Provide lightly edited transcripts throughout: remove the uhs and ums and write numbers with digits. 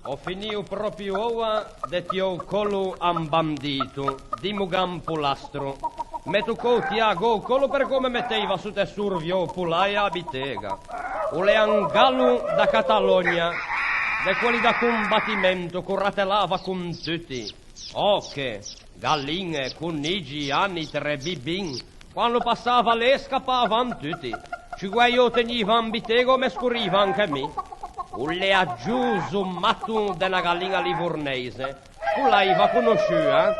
Ho finito proprio ora de tio colo ambandito, di mugam pulastro. Metto coti a go colo per come metteva su te survio pulaia a bitega. O le angallo da Catalogna, de quelli da combattimento, corratelava con tutti. Oche, galline, conigi, anitre, bibin. Quando passava lei scappavano tutti. Ci guai io teniva in bitego me scuriva anche me. Le aggiuso matto della gallina livornese. Tu l'hai conosciuta?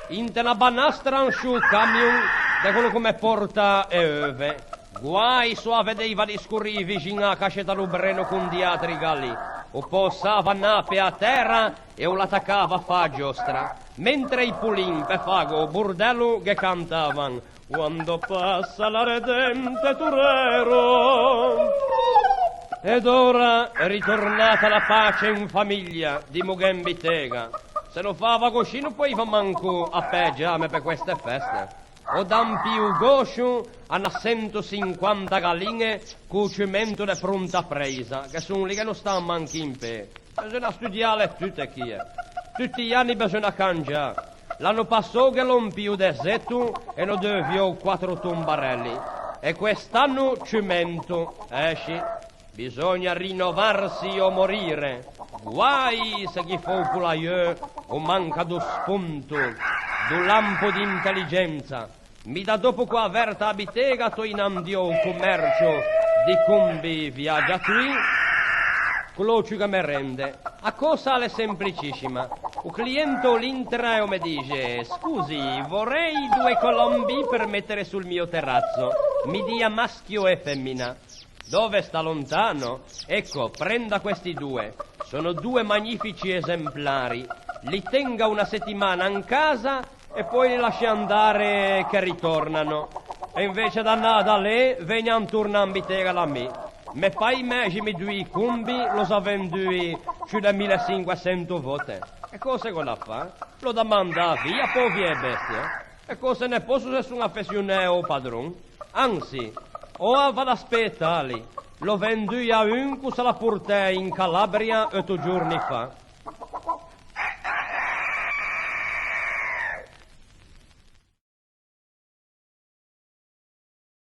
In una banastra un su camion, da quello come porta e ove. Guai so a vedeva di scurri vicino a cascetta l'ubreno con diatri galli. O passava nape a terra e o l'attaccava a fa giostra. Mentre i pulin per fago bordello che cantavan. Quando passa la redente Turero. Ed ora è ritornata la pace in famiglia di Mughembitega. Se lo fava così non poi fa manco a peggiame per queste feste. O dan più goscio hanno 150 galline con cimento de pronta presa, che sono lì che non stanno manco in pe. Bisogna studiare tutte chi è. Tutti gli anni bisogna cangiare. L'anno passato che l'ho più deserto e lo devio 4 tombarelli. E quest'anno cimento, esci. Bisogna rinnovarsi o morire. Guai se chi fa un poulailler o manca do spunto, do lampo di intelligenza. Mi da dopo qua verta abitega to in andio un commercio di cumbi viaggiatori. Quello che mi rende. A cosa è semplicissima. Un cliente l'intra e mi dice: scusi, vorrei 2 colombi per mettere sul mio terrazzo. Mi dia maschio e femmina. Dove sta lontano? Ecco, prenda questi 2. Sono 2 magnifici esemplari. Li tenga una settimana in casa e poi li lasci andare che ritornano. E invece da nada lei venga un turno in bitega da me. Me fai immagini 2 cumbi, lo sa venduti più di 1500 volte. E cosa con la fa? Lo domanda via, poveri e bestie. E cosa ne posso se sono affezionato al padron? Anzi, ora vado ad aspettare. Lo vendi a un che se la portai in Calabria 8 giorni fa.